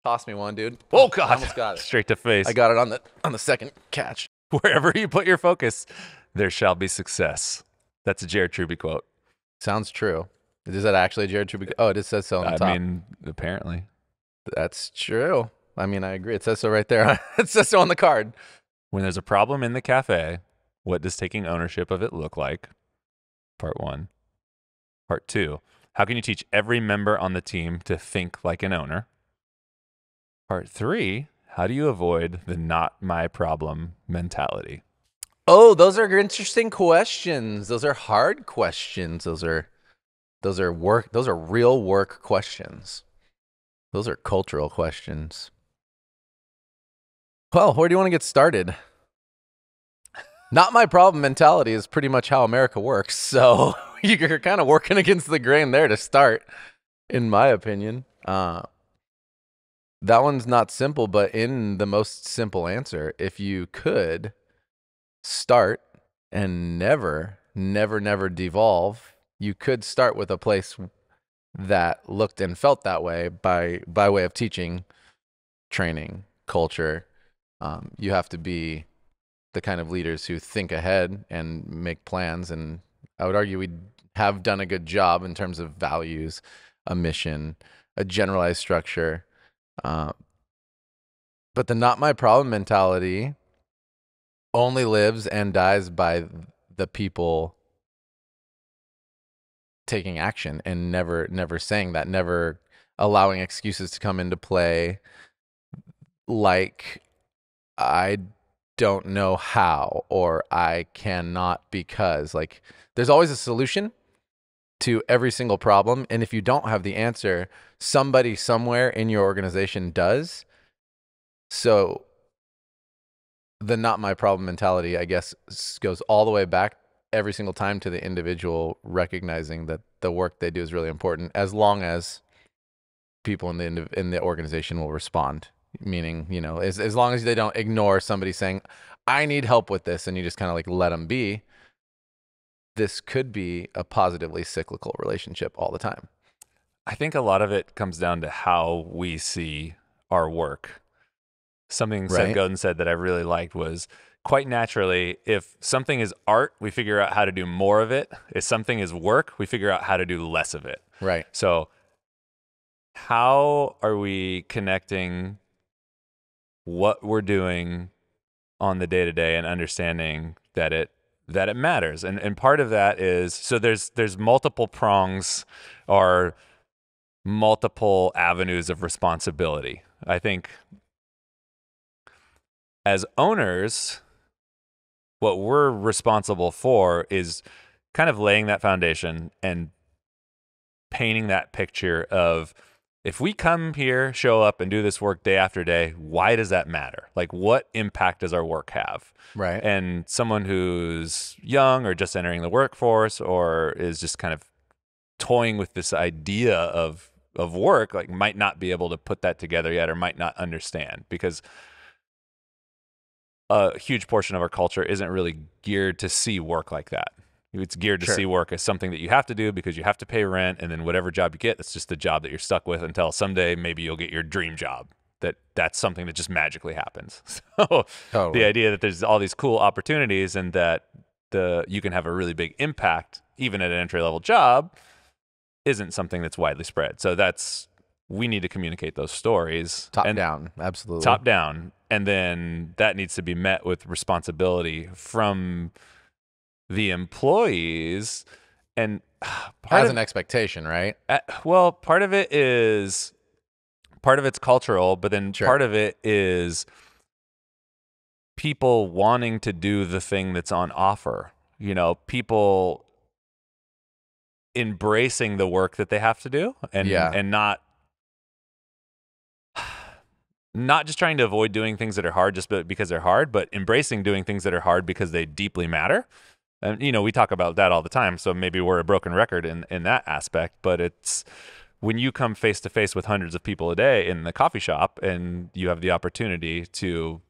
Toss me one, dude. Oh I God! almost got it. Straight to face. I got it on the second catch. Wherever you put your focus, there shall be success. That's a Jared Truby quote. Sounds true. Is that actually Jared Truby? Oh, it says so on the top. I mean, apparently. That's true. I mean, I agree. It says so right there. It says so on the card. When there's a problem in the cafe, what does taking ownership of it look like? Part 1. Part 2, how can you teach every member on the team to think like an owner? Part 3, how do you avoid the not my problem mentality? Oh, those are interesting questions. Those are hard questions. Those are real work questions. Those are cultural questions. Well, where do you want to get started? Not my problem mentality is pretty much how America works. So you're kind of working against the grain there to start, in my opinion. That one's not simple, but in the most simple answer, if you could start and never devolve, you could start with a place that looked and felt that way by way of teaching, training, culture. You have to be the kind of leaders who think ahead and make plans. And I would argue we have done a good job in terms of values, a mission, a generalized structure. But the not my problem mentality only lives and dies by the people taking action and never saying that, never allowing excuses to come into play. Like, I don't know how, or I cannot because, like, there's always a solution to every single problem. And if you don't have the answer, somebody somewhere in your organization does. So the not my problem mentality, I guess, goes all the way back every single time to the individual recognizing that the work they do is really important, as long as people in the organization will respond. Meaning, you know, as long as they don't ignore somebody saying, I need help with this, and you just kind of like let them be, this could be a positively cyclical relationship all the time. I think a lot of it comes down to how we see our work. Something Seth Godin said that I really liked was, quite naturally, if something is art, we figure out how to do more of it. If something is work, we figure out how to do less of it. Right. So how are we connecting what we're doing on the day-to-day and understanding that it matters? And part of that is, so there's multiple prongs or multiple avenues of responsibility. I think as owners, what we're responsible for is kind of laying that foundation and painting that picture of, if we come here, show up, and do this work day after day, why does that matter? Like, what impact does our work have? Right. And someone who's young or just entering the workforce, or is just kind of toying with this idea of work, like, might not be able to put that together yet, or might not understand, because a huge portion of our culture isn't really geared to see work like that. It's geared to see work as something that you have to do because you have to pay rent, and then whatever job you get, that's just the job that you're stuck with until someday maybe you'll get your dream job. That's something that just magically happens. So the idea that there's all these cool opportunities and that you can have a really big impact even at an entry-level job isn't something that's widely spread. So we need to communicate those stories. Top down, absolutely. Top down. And then that needs to be met with responsibility from the employees, and as an expectation, right? Well, part of it's cultural, but then part of it is people wanting to do the thing that's on offer. You know, people embracing the work that they have to do, and not just trying to avoid doing things that are hard just because they're hard, but embracing doing things that are hard because they deeply matter. And, you know, we talk about that all the time, so maybe we're a broken record in that aspect, but it's when you come face to face with hundreds of people a day in the coffee shop and you have the opportunity to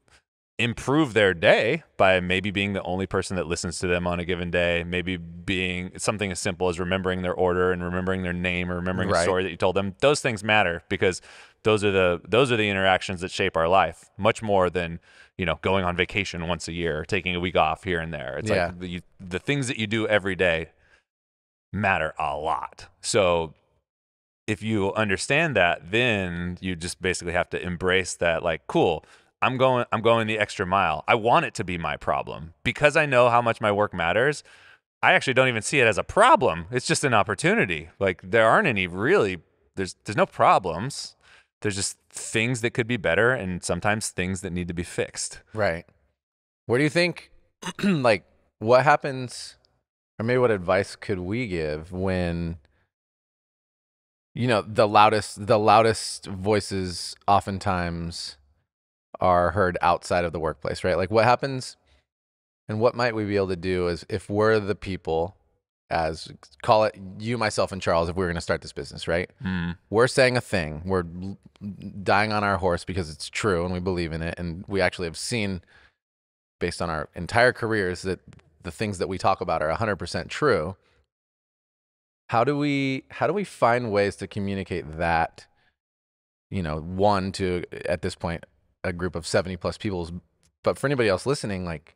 improve their day by maybe being the only person that listens to them on a given day, maybe being something as simple as remembering their order and remembering their name or remembering a Right. story that you told them. Those things matter because those are the interactions that shape our life much more than, you know, going on vacation once a year or taking a week off here and there. It's Yeah. like the things that you do every day matter a lot. So if you understand that, then you just basically have to embrace that, like, cool, I'm going the extra mile. I want it to be my problem because I know how much my work matters. I actually don't even see it as a problem. It's just an opportunity. Like, there aren't any really, there's no problems. There's just things that could be better and sometimes things that need to be fixed. Right. What do you think, like, what happens, or maybe what advice could we give when, you know, the loudest voices oftentimes are heard outside of the workplace, right? Like, what happens and what might we be able to do is, if we're the people, as call it you, myself, and Charles, if we were going to start this business, right? We're saying a thing, we're dying on our horse because it's true and we believe in it, and we actually have seen, based on our entire careers, that the things that we talk about are 100% true. How do we find ways to communicate that, you know, one, to, at this point, a group of 70 plus people, but for anybody else listening, like,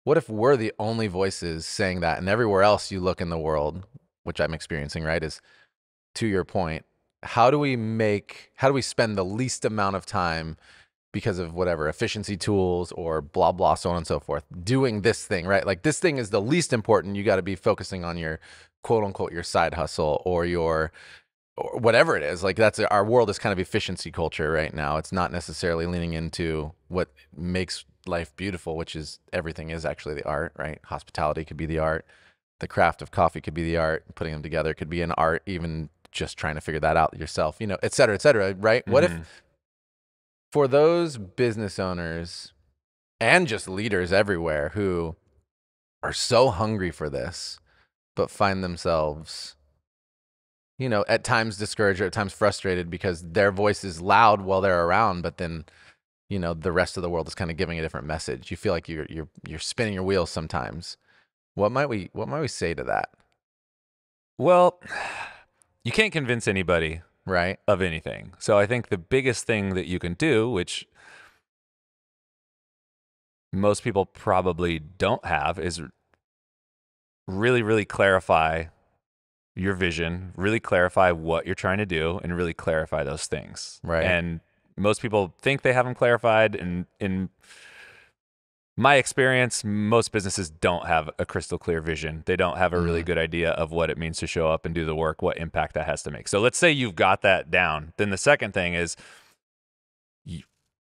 what if we're the only voices saying that, and everywhere else you look in the world, which I'm experiencing, right, is, to your point, how do we spend the least amount of time, because of whatever efficiency tools or blah, blah, so on and so forth, doing this thing, right? Like, this thing is the least important. You got to be focusing on your quote unquote, your side hustle or whatever it is. Like, that's, our world is kind of efficiency culture right now. It's not necessarily leaning into what makes life beautiful, which is, everything is actually the art, right? Hospitality could be the art. The craft of coffee could be the art. Putting them together could be an art, even just trying to figure that out yourself, you know, et cetera, right? Mm-hmm. What if, for those business owners and just leaders everywhere who are so hungry for this, but find themselves, you know, at times discouraged or at times frustrated because their voice is loud while they're around, but then, you know, the rest of the world is kind of giving a different message. You feel like you're spinning your wheels sometimes. What might we say to that? Well, you can't convince anybody, right, of anything. So I think the biggest thing that you can do, which most people probably don't have, is really, really clarify your vision, really clarify what you're trying to do, and really clarify those things. Right. And most people think they have them clarified. And in my experience, most businesses don't have a crystal clear vision. They don't have a really good idea of what it means to show up and do the work, what impact that has to make. So let's say you've got that down. Then the second thing is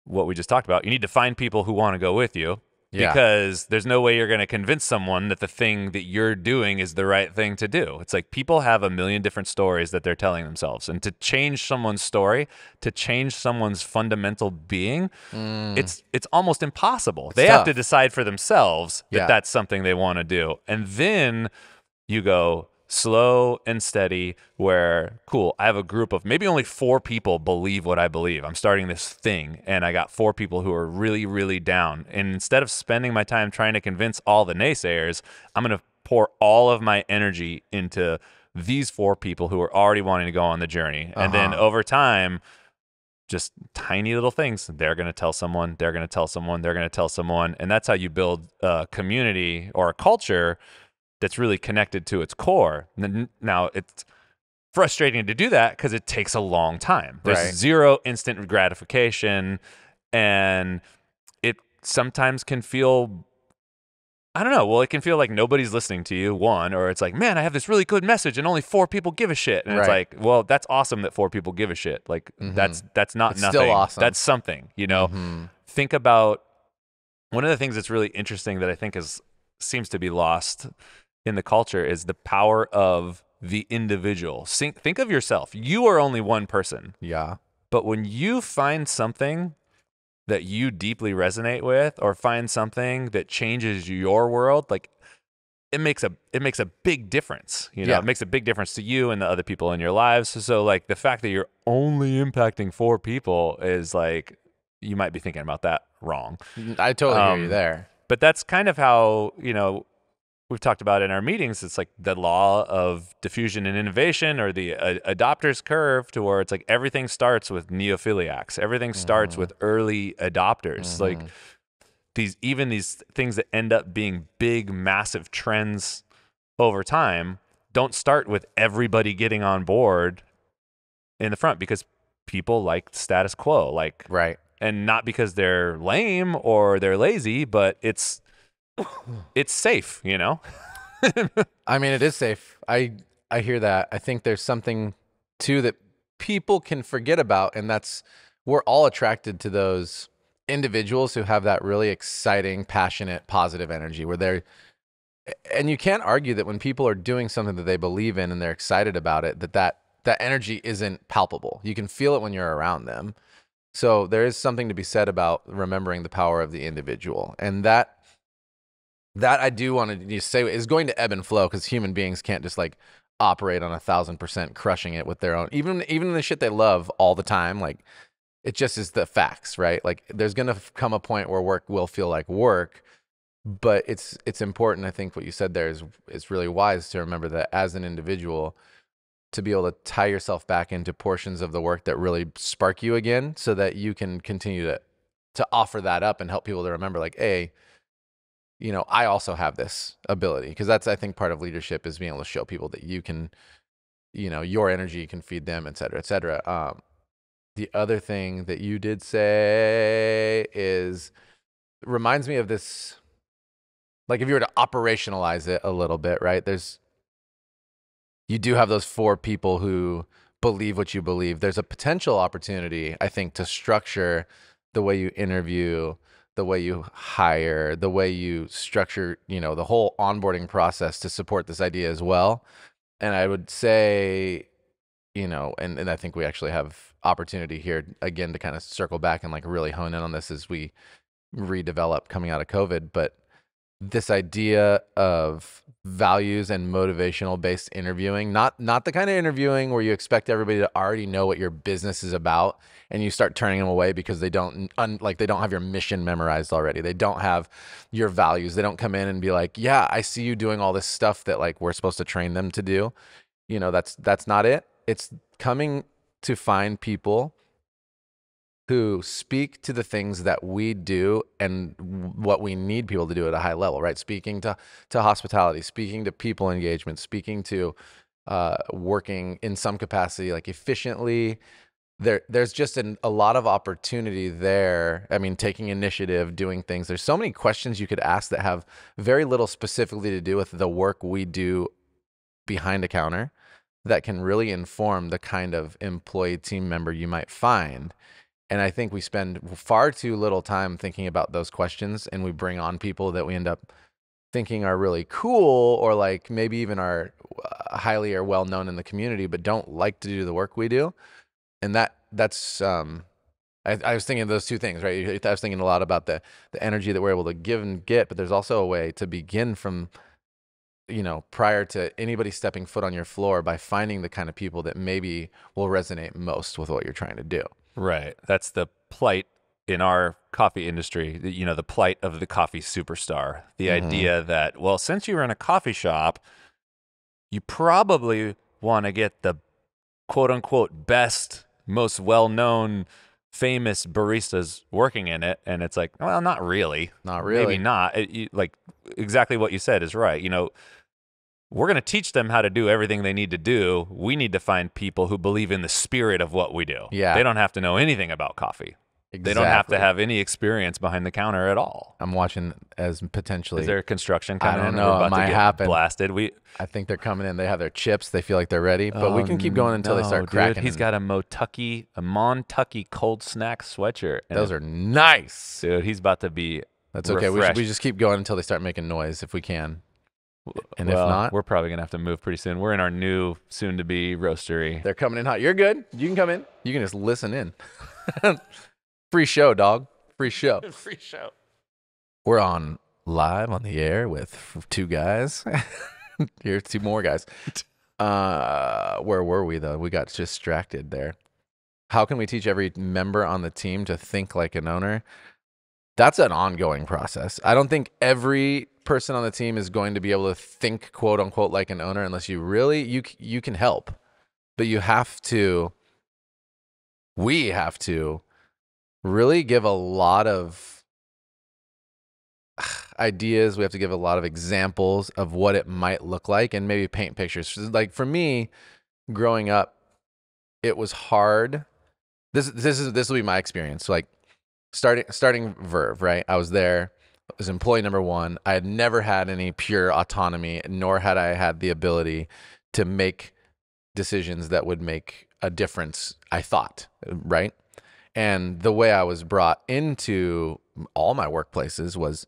what we just talked about. You need to find people who want to go with you. Yeah. Because there's no way you're going to convince someone that the thing that you're doing is the right thing to do. It's like, people have a million different stories that they're telling themselves. And to change someone's story, to change someone's fundamental being, it's almost impossible. They have to decide for themselves that that's something they want to do. And then you go slow and steady, where, cool, I have a group of maybe only 4 people believe what I believe. I'm starting this thing, and I got 4 people who are really, really down. And instead of spending my time trying to convince all the naysayers, I'm going to pour all of my energy into these 4 people who are already wanting to go on the journey. And then over time, just tiny little things, they're going to tell someone, they're going to tell someone, they're going to tell someone. And that's how you build a community or a culture that's really connected to its core. Now, it's frustrating to do that because it takes a long time. There's zero instant gratification, and it sometimes can feel, I don't know, well, it can feel like nobody's listening to you, one, or it's like, man, I have this really good message and only 4 people give a shit. And it's like, well, that's awesome that 4 people give a shit. Like, that's not it's nothing. Still awesome. That's something, you know? Think about, one of the things that's really interesting that I think seems to be lost in the culture is the power of the individual. Think of yourself. You are only one person. Yeah. But when you find something that you deeply resonate with, or find something that changes your world, like, it makes a big difference. You know, it makes a big difference to you and the other people in your lives. So like, the fact that you're only impacting 4 people is like, you might be thinking about that wrong. I totally hear you there. But that's kind of how, we've talked about in our meetings. It's like the law of diffusion and innovation, or the adopters curve, to where it's like everything starts with neophiliacs. Everything starts with early adopters. Like these things that end up being big, massive trends over time don't start with everybody getting on board in the front, because people like status quo, Right. and not because they're lame or they're lazy, but it's safe, I mean, it is safe. I hear that. I think there's something too that people can forget about, and that's, we're all attracted to those individuals who have that really exciting, passionate, positive energy where they're, and you can't argue that when people are doing something that they believe in and they're excited about it, that energy isn't palpable. You can feel it when you're around them. So there is something to be said about remembering the power of the individual. And that I do want to say is going to ebb and flow, because human beings can't just like operate on 1,000% crushing it with their own, even the shit they love all the time. Like, it just is the facts, right? Like, there's going to come a point where work will feel like work, but it's important. I think what you said there is really wise, to remember that as an individual, to be able to tie yourself back into portions of the work that really spark you again, so that you can continue to offer that up and help people to remember, like, hey, I also have this ability. Because that's, I think, part of leadership, is being able to show people that you can, your energy can feed them, et cetera, et cetera. The other thing that you did say reminds me of this, like, if you were to operationalize it a little bit, right? You do have those 4 people who believe what you believe. There's a potential opportunity, I think, to structure the way you interview, the way you hire, the way you structure, the whole onboarding process to support this idea as well. And I would say, and I think we actually have opportunity here again to kind of circle back and like really hone in on this as we redevelop coming out of COVID. But this idea of values and motivational based interviewing, not the kind of interviewing where you expect everybody to already know what your business is about and you start turning them away because they don't have your mission memorized already. They don't have your values. They don't come in and be like, yeah, I see you doing all this stuff that like we're supposed to train them to do. That's not it. It's coming to find people who speak to the things that we do and what we need people to do at a high level, right? Speaking to hospitality, speaking to people engagement, speaking to working in some capacity, like efficiently. There's just a lot of opportunity there. I mean, taking initiative, doing things. There's so many questions you could ask that have very little specifically to do with the work we do behind a counter that can really inform the kind of employee team member you might find. And I think we spend far too little time thinking about those questions, and we bring on people that we end up thinking are really cool, or like maybe even are highly or well known in the community, but don't like to do the work we do. And that's I was thinking of those two things, right? I was thinking a lot about the energy that we're able to give and get, but there's also a way to begin from, prior to anybody stepping foot on your floor, by finding the kind of people that maybe will resonate most with what you're trying to do. Right. That's the plight in our coffee industry, the plight of the coffee superstar. The idea that, well, since you run a coffee shop, you probably want to get the quote unquote best, most well-known, famous baristas working in it. And it's like, well, not really. Not really. Maybe not. Like exactly what you said is right. We're going to teach them how to do everything they need to do. We need to find people who believe in the spirit of what we do. Yeah. They don't have to know anything about coffee. Exactly. They don't have to have any experience behind the counter at all. I'm watching as potentially. Is there construction coming in? I don't know. We're It about might to get happen. blasted. I think they're coming in. They have their chips. They feel like they're ready. But we can keep going until they start cracking. Dude, he's got a Montucky cold snack sweatshirt. Those are nice. Dude, he's about to be That's okay. refreshed. We just keep going until they start making noise if we can. And well, if not, we're probably going to have to move pretty soon. We're in our new, soon-to-be roastery. They're coming in hot. You're good. You can come in. You can just listen in. Free show, dog. Free show. Free show. We're on live on the air with 2 guys. Here's 2 more guys. Where were we, though? We got distracted there. how can we teach every member on the team to think like an owner? That's an ongoing process. I don't think every person on the team is going to be able to think quote unquote like an owner unless you really you can help. But you have to we have to really give a lot of ideas. We have to give a lot of examples of what it might look like and maybe paint pictures. Like for me, growing up, it was hard. This will be my experience. So like starting Verve, right? I was there. I was employee number 1. I had never had any pure autonomy, nor had I had the ability to make decisions that would make a difference, I thought, right? And the way I was brought into all my workplaces was,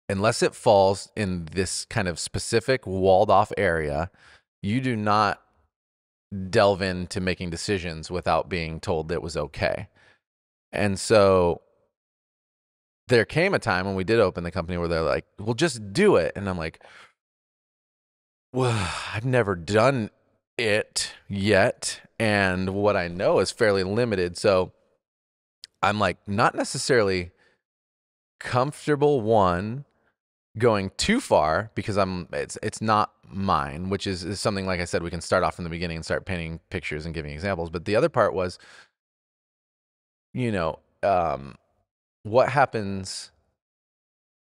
unless it falls in this kind of specific walled off area, you do not delve into making decisions without being told that it was okay. And so there came a time when we did open the company where they're like, well, just do it. And I'm like, well, I've never done it yet. And what I know is fairly limited. So I'm like, not necessarily comfortable, one, going too far because it's not mine, which is something, like I said, we can start off from the beginning and start painting pictures and giving examples. But the other part was, what happens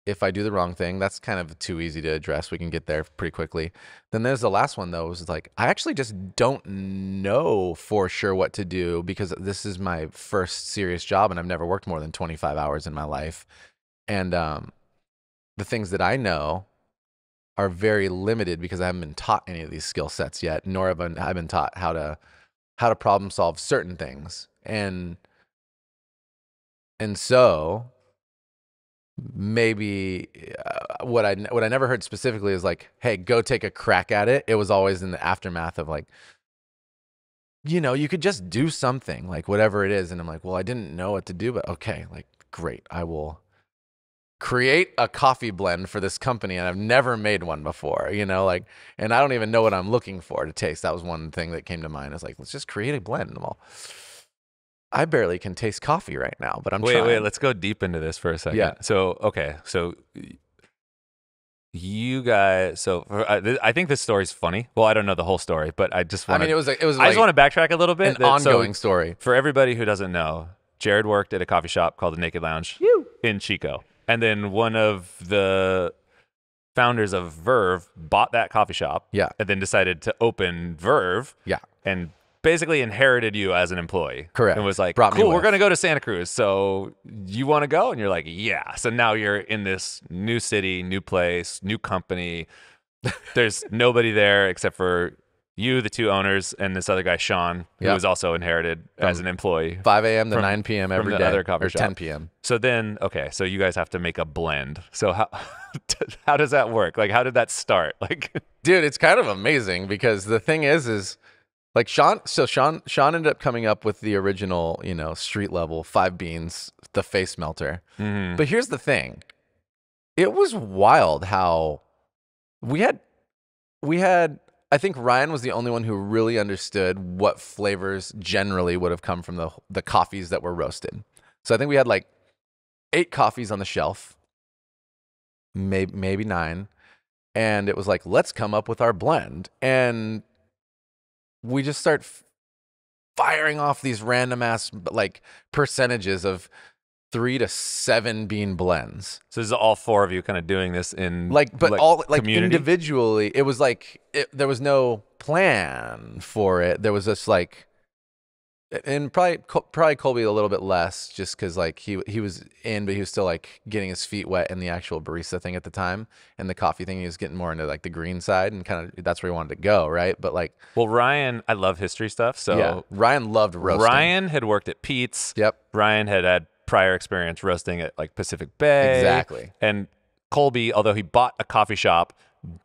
if I do the wrong thing? That's kind of too easy to address. We can get there pretty quickly. Then there's the last one, though, was like, I actually just don't know for sure what to do because this is my first serious job and I've never worked more than 25 hours in my life. And the things that I know are very limited because I haven't been taught any of these skill sets yet, nor have I been taught how to problem solve certain things. And so maybe what I never heard specifically is like, hey, go take a crack at it. It was always in the aftermath of like, you could just do something, like whatever it is. And I'm like, well, I didn't know what to do, but okay, like, great. I will create a coffee blend for this company. And I've never made one before, and I don't even know what I'm looking for to taste. That was one thing that came to mind. I was like, let's just create a blend. And I barely can taste coffee right now, but I'm trying. Wait, let's go deep into this for a second. Yeah. So, okay. So you guys, I think this story's funny. Well, I don't know the whole story, but I just want it was I just want to backtrack a little bit. An ongoing story. For everybody who doesn't know, Jared worked at a coffee shop called the Naked Lounge in Chico. And then one of the founders of Verve bought that coffee shop. Yeah. And then decided to open Verve. Yeah. And basically inherited you as an employee. Correct. And was like, cool, we're going to go to Santa Cruz. So you want to go? And you're like, yeah. So now you're in this new city, new place, new company. There's nobody there except for you, the 2 owners, and this other guy, Sean, who was also inherited as an employee. 5 a.m. to 9 p.m. every from day, the other coffee or shop. 10 p.m. So then, okay, so you guys have to make a blend. So how does that work? Like, how did that start? Like, dude, it's kind of amazing because the thing is like Sean ended up coming up with the original, street level 5 beans, the face melter. mm-hmm. But here's the thing. It was wild how we had, I think Ryan was the only one who really understood what flavors generally would have come from the coffees that were roasted. So I think we had like 8 coffees on the shelf, maybe 9. And it was like, let's come up with our blend. And we just start firing off these random ass like percentages of 3 to 7 bean blends. So this is all 4 of you kind of doing this in all like community? Individually. It was like there was no plan for it. There was just like, and probably Colby a little bit less, just because like he was in, but he was still like getting his feet wet in the actual barista thing at the time, and the coffee thing he was getting more into like the green side, and kind of that's where he wanted to go, right? But like, well, Ryan, I love history stuff, so yeah, Ryan loved roasting. Ryan had worked at Pete's. Yep. Ryan had prior experience roasting at like Pacific Bay. Exactly. And Colby, although he bought a coffee shop,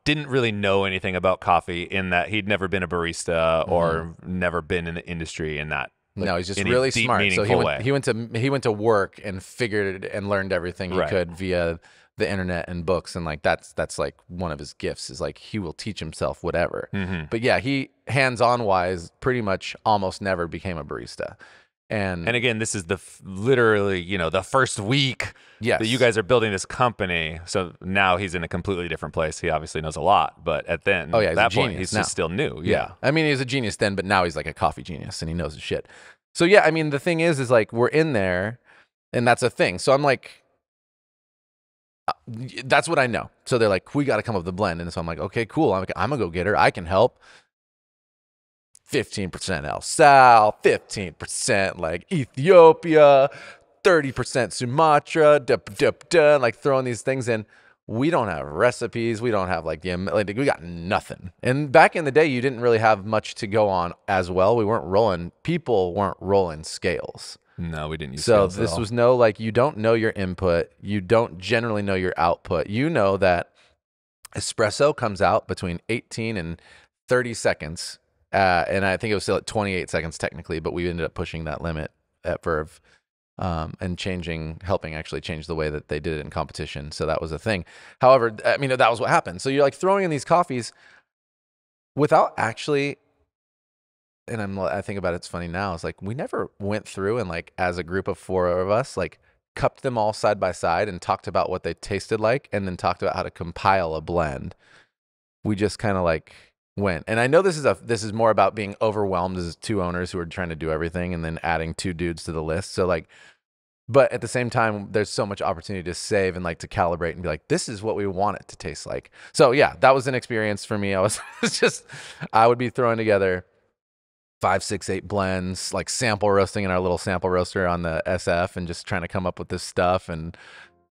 didn't really know anything about coffee in that he'd never been a barista or never been in the industry in that. Like, no, he's just really deep, smart. So way. he went to work and figured and learned everything he could via the internet and books, and like that's like one of his gifts is like he will teach himself whatever. But yeah, he hands-on wise pretty much almost never became a barista. And again, this is literally, you know, the first week that you guys are building this company. So now he's in a completely different place. He obviously knows a lot, but at that point, he's just still new. Yeah. I mean, he was a genius then, but now he's like a coffee genius and he knows his shit. So yeah, I mean, the thing is like we're in there and that's a thing. So I'm like, that's what I know. So they're like, we got to come up with a blend. And so I'm like, okay, cool. I'm a go-getter. I can help. 15% El Sal, 15% like Ethiopia, 30% Sumatra, like throwing these things in. We don't have recipes. We don't have like we got nothing. And back in the day, you didn't really have much to go on as well. People weren't rolling scales. No, we didn't use scales. So this was no, like, you don't know your input. You don't generally know your output. You know that espresso comes out between 18 and 30 seconds. And I think it was still at 28 seconds technically, but we ended up pushing that limit at Verve and helping actually change the way that they did it in competition. So that was a thing. However, I mean, that was what happened. So you're like throwing in these coffees without actually, and I think about it, it's funny now. It's like we never went through and like as a group of 4 of us, like cupped them all side by side and talked about what they tasted like and then talked about how to compile a blend. We just kind of like went. And I know this is more about being overwhelmed as 2 owners who are trying to do everything and then adding 2 dudes to the list. So like, but at the same time, there's so much opportunity to save and like to calibrate and be like, this is what we want it to taste like. So yeah, that was an experience for me. I would be throwing together 5, 6, 8 blends, like sample roasting in our little sample roaster on the SF and just trying to come up with this stuff. And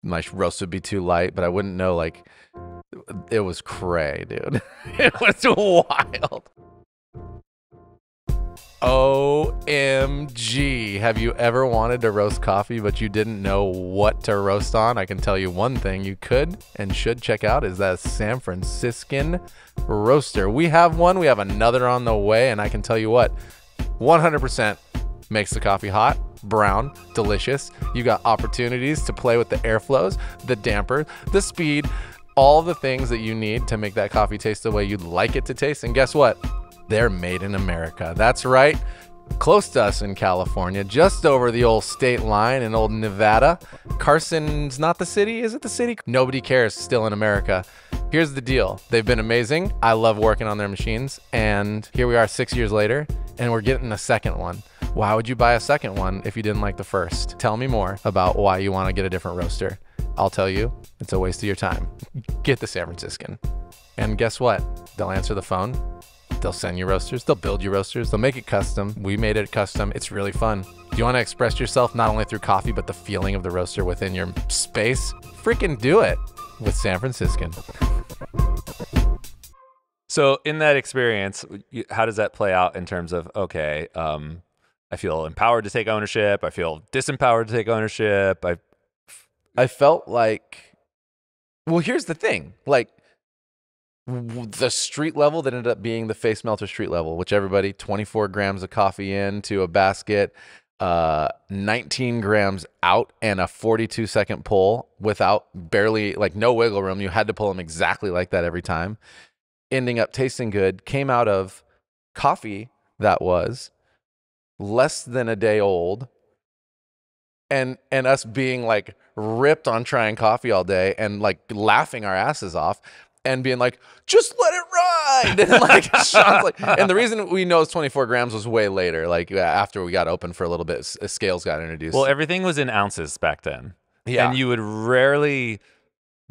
my roast would be too light, but I wouldn't know, like, it was cray, dude. It was wild. OMG. Have you ever wanted to roast coffee, but you didn't know what to roast on? I can tell you one thing you could and should check out is that San Franciscan roaster. We have one. We have another on the way, and I can tell you what, 100% makes the coffee hot, brown, delicious. You got opportunities to play with the airflows, the damper, the speed, all the things that you need to make that coffee taste the way you'd like it to taste. And guess what? They're made in America. That's right. Close to us in California, just over the old state line in old Nevada. Carson's not the city. Is it the city? Nobody cares. Still in America. Here's the deal. They've been amazing. I love working on their machines. And here we are 6 years later, and we're getting a second one. Why would you buy a second one if you didn't like the first? Tell me more about why you want to get a different roaster. I'll tell you, it's a waste of your time. Get the San Franciscan. And guess what? They'll answer the phone. They'll send you roasters. They'll build you roasters. They'll make it custom. We made it custom. It's really fun. Do you want to express yourself not only through coffee, but the feeling of the roaster within your space? Freaking do it with San Franciscan. So in that experience, how does that play out in terms of, okay, I feel empowered to take ownership. I feel disempowered to take ownership. I felt like, well, here's the thing. Like, the street level that ended up being the face melter street level, which everybody 24 grams of coffee into a basket, 19 grams out and a 42-second pull without barely, like, no wiggle room. You had to pull them exactly like that every time. Ending up tasting good came out of coffee that was less than a day old, and us being like ripped on trying coffee all day and like laughing our asses off. And being like, just let it ride. And like, Sean's like, and the reason we know it's 24 grams was way later. Like after we got open for a little bit, scales got introduced. Well, everything was in ounces back then. Yeah. And you would rarely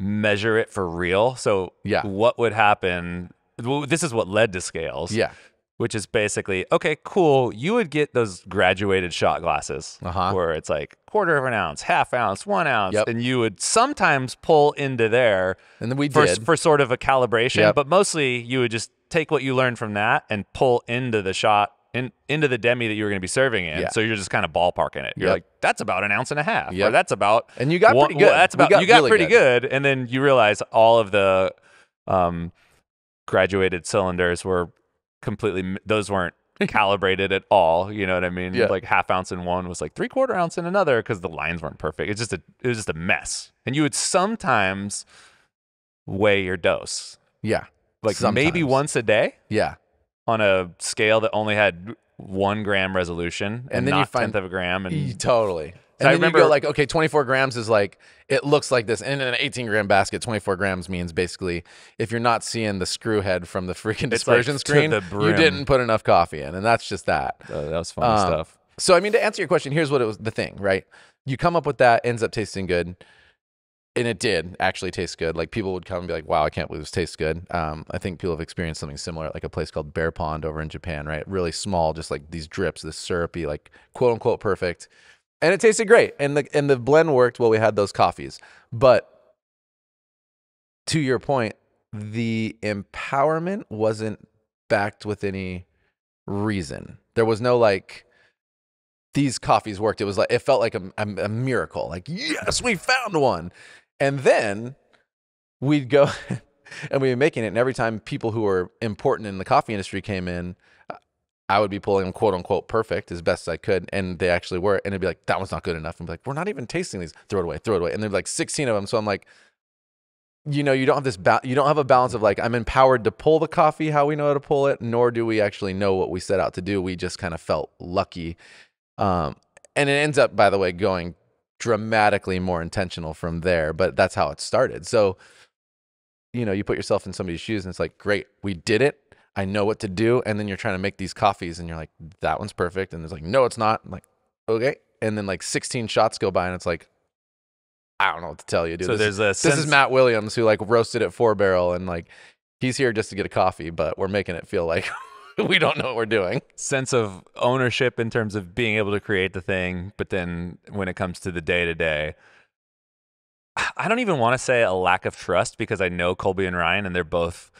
measure it for real. So yeah, what would happen? Well, this is what led to scales. Yeah. Which is basically, okay, cool. You would get those graduated shot glasses where it's like 1/4 of an ounce, 1/2 ounce, 1 ounce. Yep. And you would sometimes pull into there and then we did. For sort of a calibration. Yep. But mostly you would just take what you learned from that and pull into the shot, into the demi that you were going to be serving in. Yeah. So you're just kind of ballparking it. You're like, that's about 1.5 ounces. Yep. Or that's about. And you got pretty good. Well, that's about, you got really pretty good. And then you realize all of the graduated cylinders were completely, those weren't calibrated at all. You know what I mean? Yeah. Like half ounce in one was like 3/4 ounce in another because the lines weren't perfect. It was just a mess. And you would sometimes weigh your dose, Yeah. like maybe Sometimes. once a day Yeah. on a scale that only had 1 gram resolution and then you not find 10th of a gram. And totally. So And I then remember- you go like, okay, 24 grams is like, it looks like this. And in an 18-gram basket, 24 grams means basically if you're not seeing the screw head from the freaking It's like dispersion to screen, the you brim. didn't put enough coffee in. And that's just that. that was funny stuff. So, I mean, to answer your question, here's what it was the thing, right? You come up with that, ends up tasting good. And it did actually taste good. Like people would come and be like, wow, I can't believe this tastes good. I think people have experienced something similar at like a place called Bear Pond over in Japan, right? Really small, just like these drips, this syrupy, like quote unquote perfect. And it tasted great. And the blend worked while we had those coffees. But to your point, the empowerment wasn't backed with any reason. There was no like, these coffees worked. It was like, it felt like a miracle. Like, yes, we found one. And then we'd go and we'd be making it. And every time people who were important in the coffee industry came in, I would be pulling them quote unquote perfect as best as I could. And they actually were. And it'd be like, that one's not good enough. And be like, we're not even tasting these. Throw it away, throw it away. And there'd be like 16 of them. So I'm like, you know, you don't have this, you don't have a balance of like, I'm empowered to pull the coffee how we know how to pull it, nor do we actually know what we set out to do. We just kind of felt lucky. And it ends up, by the way, going dramatically more intentional from there, but that's how it started. So, you know, you put yourself in somebody's shoes and it's like, great, we did it. I know what to do. And then you're trying to make these coffees and you're like, that one's perfect. And it's like, no, it's not. I'm like, okay. And then like 16 shots go by and it's like, I don't know what to tell you, dude. So this is Matt Williams who like roasted at 4-barrel and like, he's here just to get a coffee, but we're making it feel like we don't know what we're doing. Sense of ownership in terms of being able to create the thing, but then when it comes to the day-to-day, I don't even want to say a lack of trust because I know Colby and Ryan and they're both,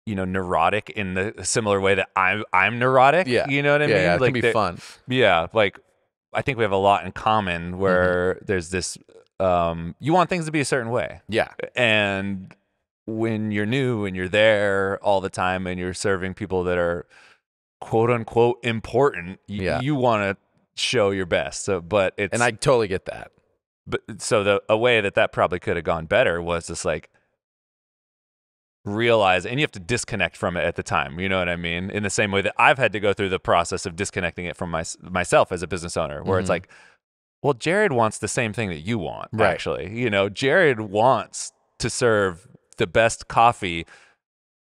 you know, neurotic in the similar way that I'm neurotic. Yeah. You know what I mean? Yeah, it like can be fun. Yeah, like I think we have a lot in common where there's this you want things to be a certain way. Yeah. And when you're new and you're there all the time and you're serving people that are quote unquote important, you want to show your best. So, but it's, and I totally get that. But so a way that probably could have gone better was just like realize, and you have to disconnect from it at the time. You know what I mean? In the same way that I've had to go through the process of disconnecting it from myself as a business owner, where it's like, well, Jared wants the same thing that you want. Right. Actually, you know, Jared wants to serve the best coffee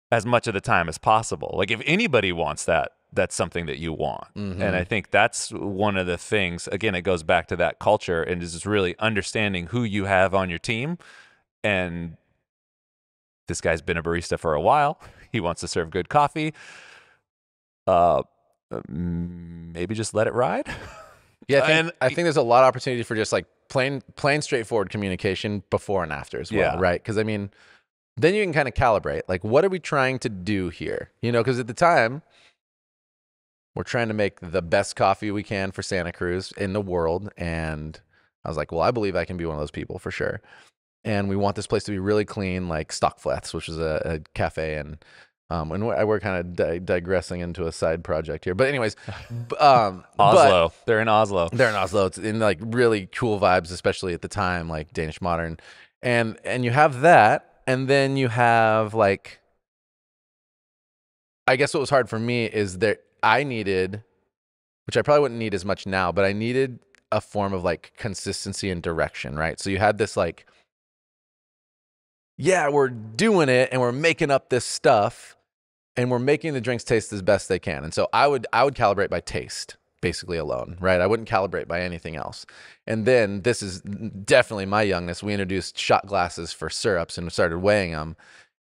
as much of the time as possible. Like if anybody wants that, that's something that you want. And I think that's one of the things, again, it goes back to that culture and is just really understanding who you have on your team. And this guy's been a barista for a while. He wants to serve good coffee. Maybe just let it ride. Yeah. I think there's a lot of opportunity for just like plain straightforward communication before and after as well. Right. Cause I mean, then you can kind of calibrate, like, what are we trying to do here? You know, cause at the time, we're trying to make the best coffee we can for Santa Cruz in the world. And I was like, well, I believe I can be one of those people for sure. And we want this place to be really clean, like Stockfleths, which is a cafe. And we're kind of digressing into a side project here. But anyways, Oslo. They're in Oslo. They're in Oslo. It's in like really cool vibes, especially at the time, like Danish modern. And you have that. And then you have like, I guess what was hard for me is that I needed, which I probably wouldn't need as much now, but I needed a form of like consistency and direction, right? So you had this like, yeah, we're doing it and we're making up this stuff and we're making the drinks taste as best they can. And so I would calibrate by taste basically alone, right? I wouldn't calibrate by anything else. And then this is definitely my youngness. We introduced shot glasses for syrups and started weighing them.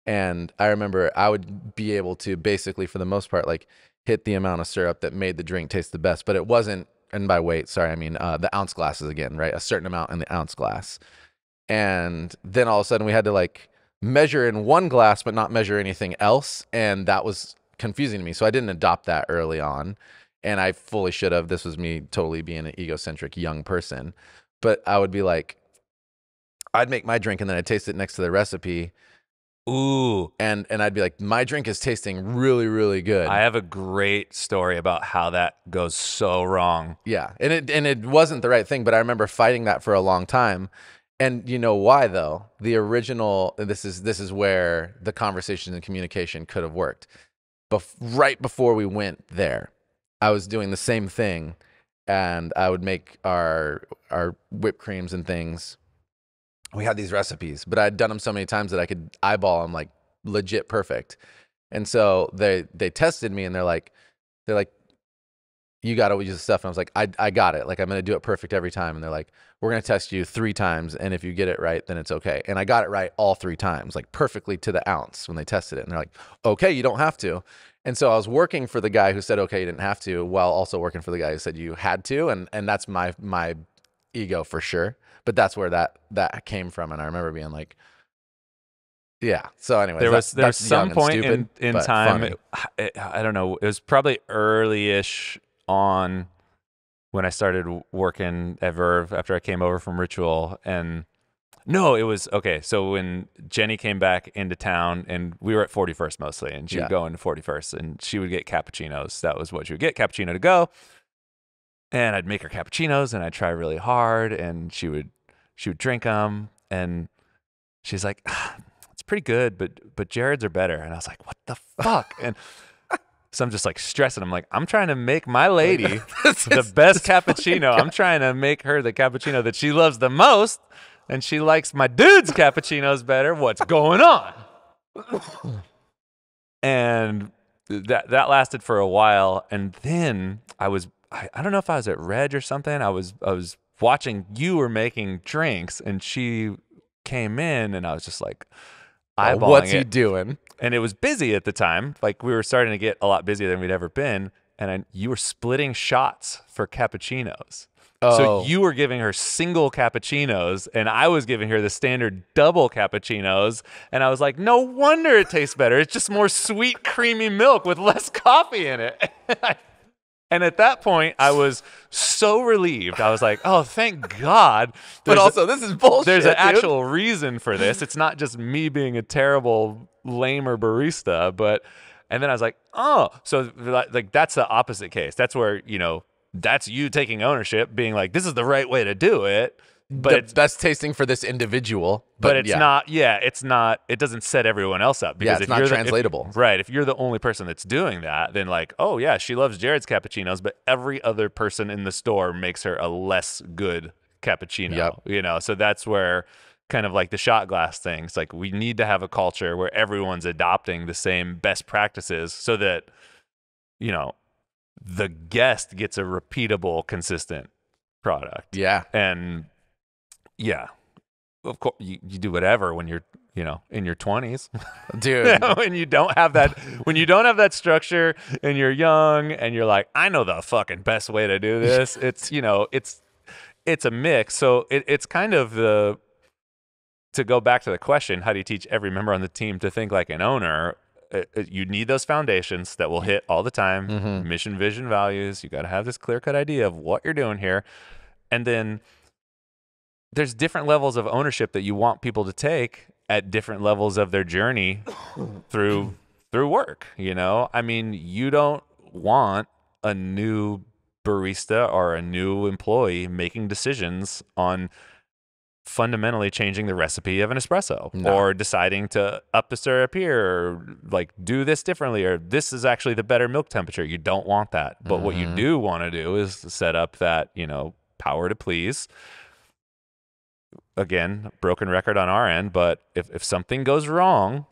And I remember I would be able to basically, for the most part, like hit the amount of syrup that made the drink taste the best. But it wasn't, and by weight, sorry, I mean the ounce glasses again, right? A certain amount in the ounce glass. And then all of a sudden we had to like measure in one glass, but not measure anything else. And that was confusing to me. So I didn't adopt that early on. And I fully should have. This was me totally being an egocentric young person. But I would be like, I'd make my drink and then I'd taste it next to the recipe. Ooh, And I'd be like, my drink is tasting really, really good. I have a great story about how that goes so wrong. Yeah. And it wasn't the right thing, but I remember fighting that for a long time. And you know why though? The original, this is where the conversation and communication could have worked. Right before we went there, I was doing the same thing, and I would make our whipped creams and things. We had these recipes, but I'd done them so many times that I could eyeball them like legit perfect. And so they tested me, and they're like, you got to use the stuff. And I was like, I got it. Like, I'm going to do it perfect every time. And they're like, we're going to test you 3 times. And if you get it right, then it's okay. And I got it right all 3 times, like perfectly to the ounce when they tested it. And they're like, okay, you don't have to. And so I was working for the guy who said, okay, you didn't have to, while also working for the guy who said you had to. And that's my ego for sure. But that's where that came from. And I remember being like, yeah. So anyways, There was that's some young and point stupid, in but time, funny. I don't know, it was probably early-ish on when I started working at Verve after I came over from Ritual. And no, it was okay. So when Jenny came back into town, and we were at 41st mostly, and she would go into 41st, and she would get cappuccinos. That was what she would get, cappuccino to go. And I'd make her cappuccinos, and I'd try really hard, and she would drink them, and she's like, it's pretty good, but Jared's are better. And I was like, what the fuck? And so I'm just like stressing. I'm like, I'm trying to make my lady the best cappuccino. I'm trying to make her the cappuccino that she loves the most, and she likes my dude's cappuccinos better. What's going on? And that lasted for a while, and then I don't know if I was at Reg or something. I was watching you were making drinks, and she came in, and I was just like eyeballing What's he it. doing? And it was busy at the time. Like, we were starting to get a lot busier than we'd ever been. And you were splitting shots for cappuccinos. So you were giving her single cappuccinos, and I was giving her the standard double cappuccinos. And I was like, no wonder it tastes better. It's just more sweet, creamy milk with less coffee in it. And at that point, I was so relieved. I was like, oh, thank God. But also, this is bullshit. There's an dude. actual reason for this. It's not just me being a terrible, lamer barista. And then I was like, oh, so like that's the opposite case. That's where, that's you taking ownership, being like, this is the right way to do it. But the it's best tasting for this individual. but it's not. Yeah, it's not. It doesn't set everyone else up because it's if not you're translatable. right? If you're the only person that's doing that, then like, oh yeah, she loves Jared's cappuccinos, but every other person in the store makes her a less good cappuccino. Yep. So that's where kind of like the shot glass thing. It's like we need to have a culture where everyone's adopting the same best practices so that the guest gets a repeatable, consistent product. Yeah. And yeah, of course, you do whatever when you're, in your 20s, Dude. when you don't have that structure, and you're young, and you're like, I know the fucking best way to do this. It's, it's a mix. So it's kind of to go back to the question, how do you teach every member on the team to think like an owner? You need those foundations that will hit all the time. Mm-hmm. Mission, vision, values. You got to have this clear-cut idea of what you're doing here. And then there's different levels of ownership that you want people to take at different levels of their journey through work. I mean, you don't want a new barista or a new employee making decisions on fundamentally changing the recipe of an espresso or deciding to up the syrup here or like do this differently or this is actually the better milk temperature. You don't want that. But what you do want to do is set up that, power to please. Again, broken record on our end, but if something goes wrong,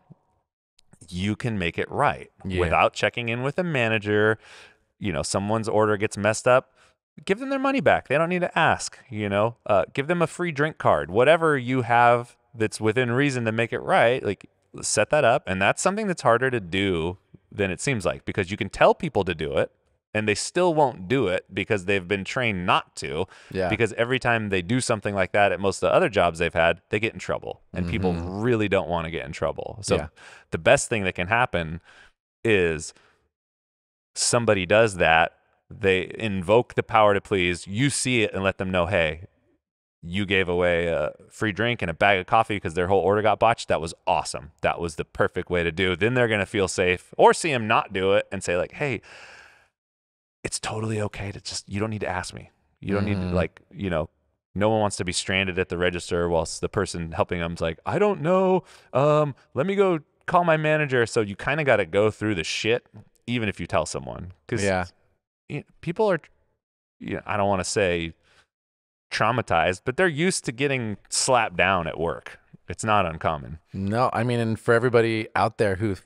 you can make it right without checking in with a manager. Someone's order gets messed up, give them their money back. They don't need to ask, give them a free drink card, whatever you have that's within reason to make it right. Like, set that up. And that's something that's harder to do than it seems like, because you can tell people to do it and they still won't do it because they've been trained not to. Yeah. Because every time they do something like that at most of the other jobs they've had, they get in trouble. And people really don't want to get in trouble. So the best thing that can happen is somebody does that. They invoke the power to please. You see it and let them know, hey, you gave away a free drink and a bag of coffee because their whole order got botched. That was awesome. That was the perfect way to do. Then they're going to feel safe, or see him not do it and say like, hey, it's totally okay to just, you don't need to ask me. You don't need to, like, you know, no one wants to be stranded at the register whilst the person helping them's like, I don't know. Let me go call my manager. So you kind of got to go through the shit, even if you tell someone. Because people are, you know, I don't want to say traumatized, but they're used to getting slapped down at work. It's not uncommon. No, I mean, and for everybody out there who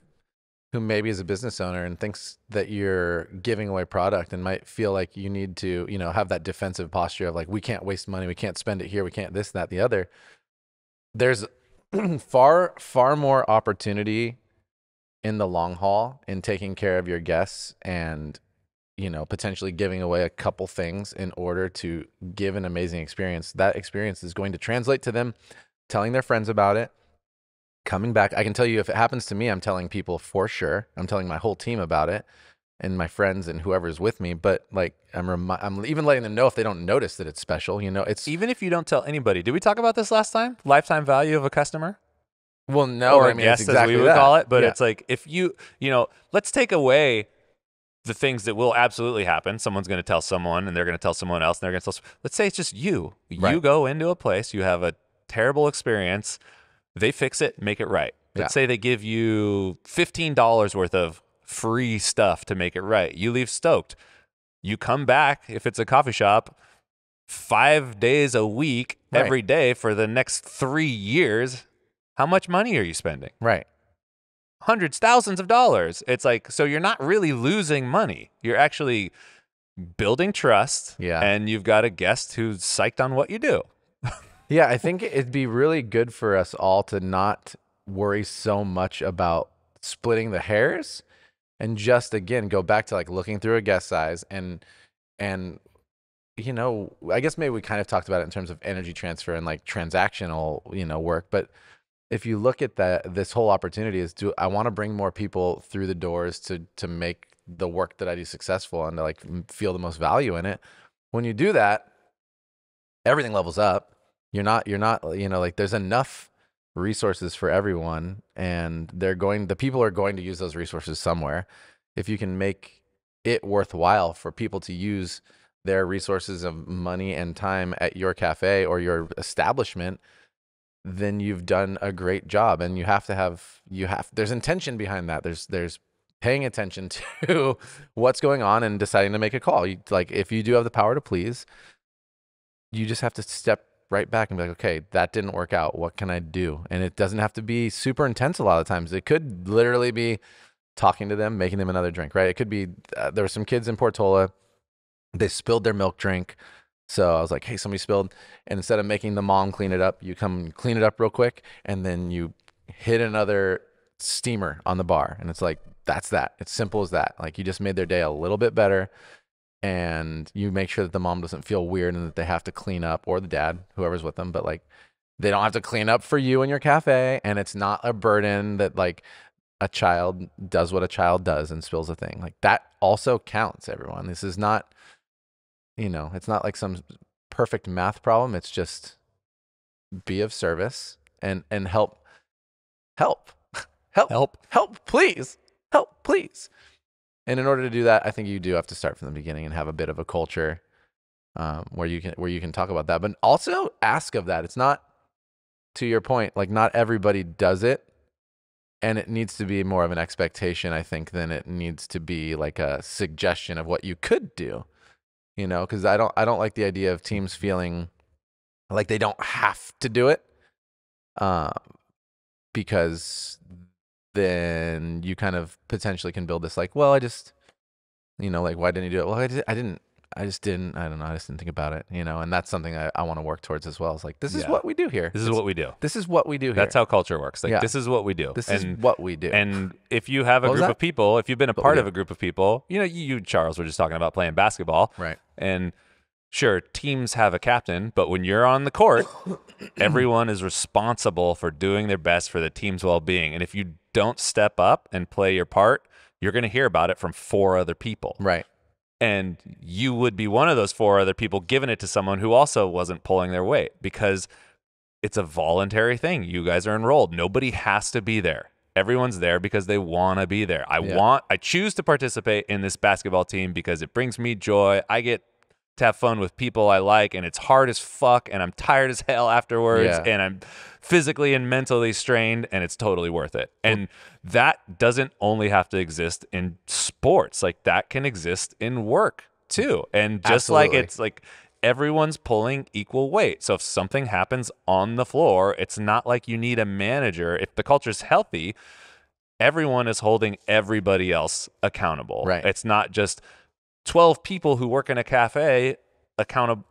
maybe is a business owner and thinks that you're giving away product and might feel like you need to, you know, have that defensive posture of like, we can't waste money, we can't spend it here, we can't this, that, the other. There's far more opportunity in the long haul in taking care of your guests and, you know, potentially giving away a couple things in order to give an amazing experience. That experience is going to translate to them telling their friends about it, coming back. I can tell you, if it happens to me, I'm telling people for sure. I'm telling my whole team about it and my friends and whoever's with me. But like, I'm even letting them know if they don't notice that it's special. You know, it's even if you don't tell anybody. Did we talk about this last time? Lifetime value of a customer? Well, no, or I a mean, guest, it's exactly as we would that. call it. But Yeah. it's like, if you know, let's take away the things that will absolutely happen. Someone's going to tell someone and they're going to tell someone else and they're going to tell, let's say it's just you. Right. You go into a place, you have a terrible experience. They fix it, make it right. Let's say they give you $15 worth of free stuff to make it right. You leave stoked. You come back, if it's a coffee shop, 5 days a week, every day for the next 3 years. How much money are you spending? Right. Hundreds, thousands of dollars. It's like, so you're not really losing money. You're actually building trust. Yeah. And you've got a guest who's psyched on what you do. Yeah, I think it'd be really good for us all to not worry so much about splitting the hairs and just, again, go back to like looking through a guest size and you know, I guess maybe we kind of talked about it in terms of energy transfer and like transactional, you know, work. But if you look at this whole opportunity is, I want to bring more people through the doors to make the work that I do successful and to like feel the most value in it. When you do that, everything levels up. You're not, you know, like there's enough resources for everyone and the people are going to use those resources somewhere. If you can make it worthwhile for people to use their resources of money and time at your cafe or your establishment, then you've done a great job. And there's intention behind that. There's paying attention to what's going on and deciding to make a call. Like if you do have the power to please, you just have to step right back and be like, okay, that didn't work out. What can I do? And it doesn't have to be super intense a lot of times. It could literally be talking to them, making them another drink, right? It could be, there were some kids in Portola, they spilled their milk drink. So I was like, hey, somebody spilled. And instead of making the mom clean it up, you come clean it up real quick. And then you hit another steamer on the bar. And it's like, that's that. It's simple as that. Like you just made their day a little bit better. And you make sure that the mom doesn't feel weird and that they have to clean up, or the dad, whoever's with them, but like they don't have to clean up for you in your cafe. And it's not a burden that like a child does what a child does and spills a thing. Like that also counts, everyone. This is not, you know, it's not like some perfect math problem. It's just be of service and help, please. And in order to do that, I think you do have to start from the beginning and have a bit of a culture where you can talk about that, but also ask of that. It's not, to your point, like not everybody does it, and it needs to be more of an expectation, I think, than it needs to be like a suggestion of what you could do. You know, because I don't like the idea of teams feeling like they don't have to do it, because then you kind of potentially can build this like, well, I just, you know, like, why didn't you do it? Well, I just didn't, I don't know. I just didn't think about it, you know, and that's something I want to work towards as well. It's like, this is what we do here. This is what we do. This is what we do here. That's how culture works. Like, this is what we do. This is what we do. And if you have a group of people, if you've been a part of a group of people, you know, you, Charles, were just talking about playing basketball. Right. And sure, teams have a captain, but when you're on the court, everyone is responsible for doing their best for the team's well-being. And if you don't step up and play your part, you're going to hear about it from 4 other people. Right. And you would be one of those 4 other people giving it to someone who also wasn't pulling their weight, because it's a voluntary thing. You guys are enrolled. Nobody has to be there. Everyone's there because they want to be there. I choose to participate in this basketball team because it brings me joy. I get to have fun with people I like, and it's hard as fuck, and I'm tired as hell afterwards, and I'm physically and mentally strained, and it's totally worth it. And that doesn't only have to exist in sports. Like, that can exist in work too. And just like it's like everyone's pulling equal weight. So if something happens on the floor, it's not like you need a manager. If the culture's healthy, everyone is holding everybody else accountable. Right. It's not just 12 people who work in a cafe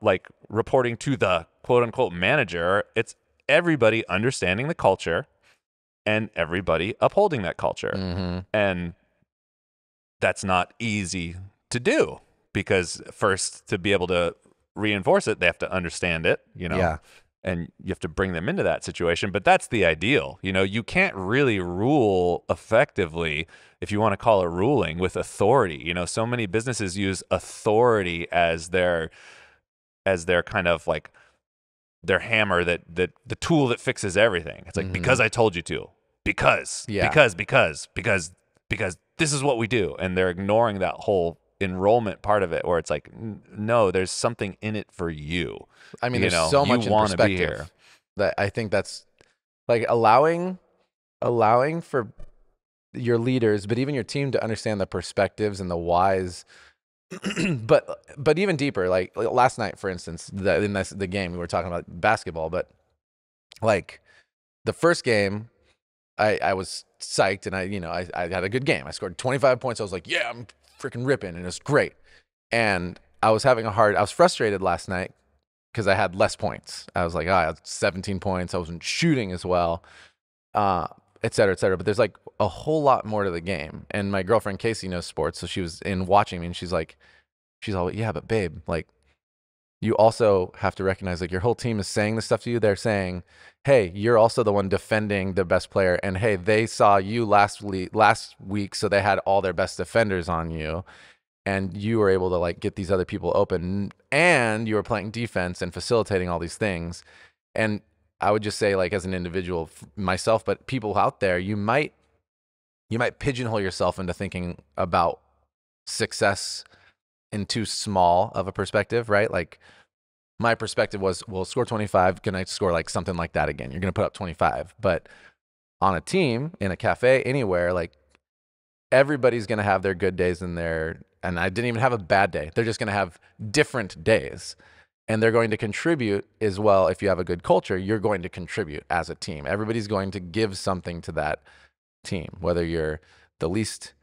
like reporting to the quote unquote manager. It's everybody understanding the culture and everybody upholding that culture. Mm-hmm. And that's not easy to do, because first, to be able to reinforce it, they have to understand it, and you have to bring them into that situation. But that's the ideal. You can't really rule effectively, if you want to call it ruling, with authority. So many businesses use authority as their kind of like their hammer, that the tool that fixes everything. It's like, because I told you to, because this is what we do. And they're ignoring that whole enrollment part of it, where it's like, no, there's something in it for you. I mean, there's so much in perspective that I think that's like allowing for your leaders, but even your team, to understand the perspectives and the whys. but even deeper, like last night, for instance, in the game, we were talking about basketball, but like the first game, I was psyched, and I had a good game. I scored 25 points. I was like, yeah, I'm freaking ripping, and it was great. And I was frustrated last night because I had less points. I was like, I had 17 points. I wasn't shooting as well, et cetera, et cetera. But there's like a whole lot more to the game. And my girlfriend, Casey, knows sports. So she was in watching me, and she's all, yeah, but babe, like, you also have to recognize, like, your whole team is saying this stuff to you. They're saying, hey, you're also the one defending the best player. And hey, they saw you last week, so they had all their best defenders on you. And you were able to like get these other people open, and you were playing defense and facilitating all these things. And I would just say, like, as an individual, myself, but people out there, you might pigeonhole yourself into thinking about success in too small of a perspective, right? Like, my perspective was, well, score 25, can I score like something like that again? You're going to put up 25. But on a team, in a cafe, anywhere, like, everybody's going to have their good days and I didn't even have a bad day. They're just going to have different days, and they're going to contribute as well. If you have a good culture, you're going to contribute as a team. Everybody's going to give something to that team, whether you're the least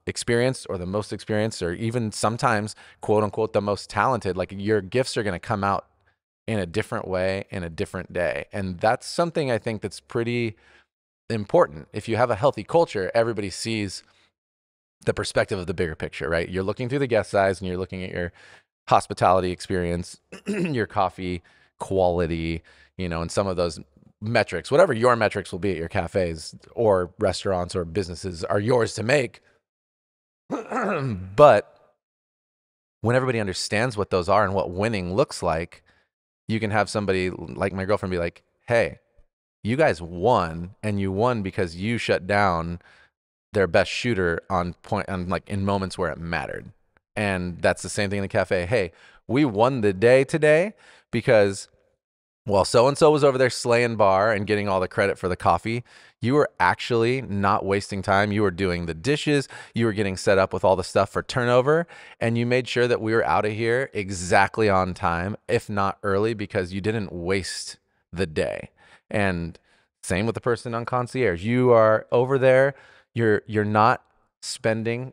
experienced or the most experienced, or even sometimes, quote unquote, the most talented. Like, your gifts are going to come out in a different way in a different day. And that's something I think that's pretty important. If you have a healthy culture, everybody sees the perspective of the bigger picture, right? You're looking through the guest eyes, and you're looking at your hospitality experience, your coffee quality, and some of those metrics, whatever your metrics will be at your cafes or restaurants or businesses, are yours to make. But when everybody understands what those are and what winning looks like, you can have somebody like my girlfriend be like, hey, you guys won, and you won because you shut down their best shooter on like in moments where it mattered. And that's the same thing in the cafe. Hey, we won the day today because, well, so-and-so was over there slaying bar and getting all the credit for the coffee. You were actually not wasting time. You were doing the dishes. You were getting set up with all the stuff for turnover. And you made sure that we were out of here exactly on time, if not early, because you didn't waste the day. And same with the person on concierge. You are over there. You're not spending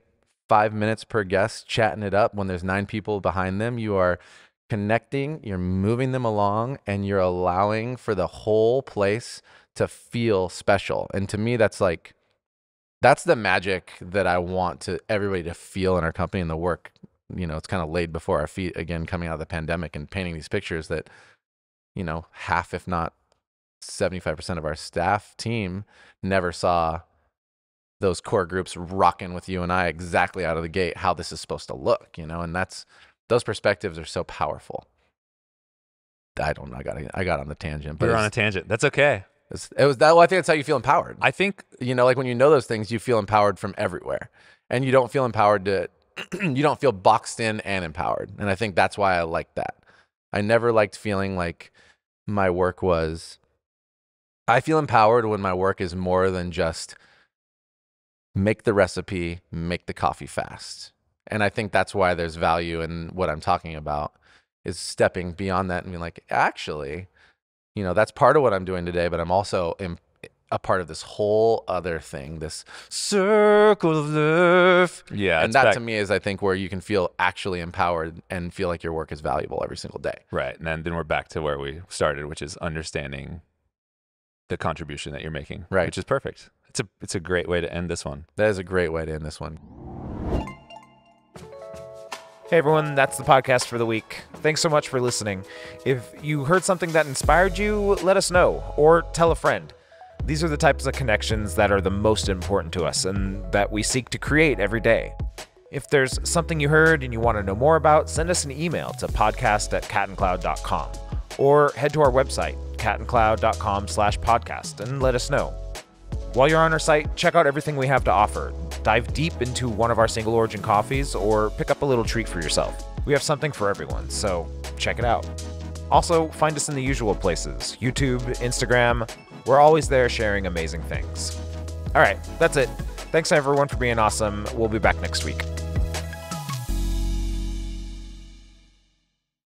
5 minutes per guest chatting it up when there's 9 people behind them. You are connecting, you're moving them along, and you're allowing for the whole place to feel special. And to me, that's the magic that I want to everybody to feel in our company and the work. It's kind of laid before our feet again, coming out of the pandemic and painting these pictures that, half, if not 75% of our staff team never saw those core groups rocking with you and I exactly out of the gate how this is supposed to look, and those perspectives are so powerful. I don't know. I got on the tangent. But You're on a tangent. That's okay. It was that. Well, I think that's how you feel empowered. I think like when you know those things, you feel empowered from everywhere, and you don't feel empowered to. You don't feel boxed in and empowered, and I think that's why I like that. I never liked feeling like my work was. I feel empowered when my work is more than just make the recipe, make the coffee fast, and I think that's why there's value in what I'm talking about, is stepping beyond that and being like, actually. That's part of what I'm doing today, but I'm also a part of this whole other thing, this circle of life. Yeah. And that to me is, I think, where you can feel actually empowered and feel like your work is valuable every single day. Right. And then we're back to where we started, which is understanding the contribution that you're making. Right. Which is perfect. It's a great way to end this one. That is a great way to end this one. Hey everyone, that's the podcast for the week. Thanks so much for listening. If you heard something that inspired you, let us know, or tell a friend. These are the types of connections that are the most important to us and that we seek to create every day. If there's something you heard and you want to know more about, send us an email to podcast@catandcloud.com or head to our website, catandcloud.com/podcast, and let us know. While you're on our site, check out everything we have to offer. Dive deep into one of our single origin coffees or pick up a little treat for yourself. We have something for everyone, so check it out. Also, find us in the usual places, YouTube, Instagram. We're always there sharing amazing things. All right, that's it. Thanks everyone for being awesome. We'll be back next week.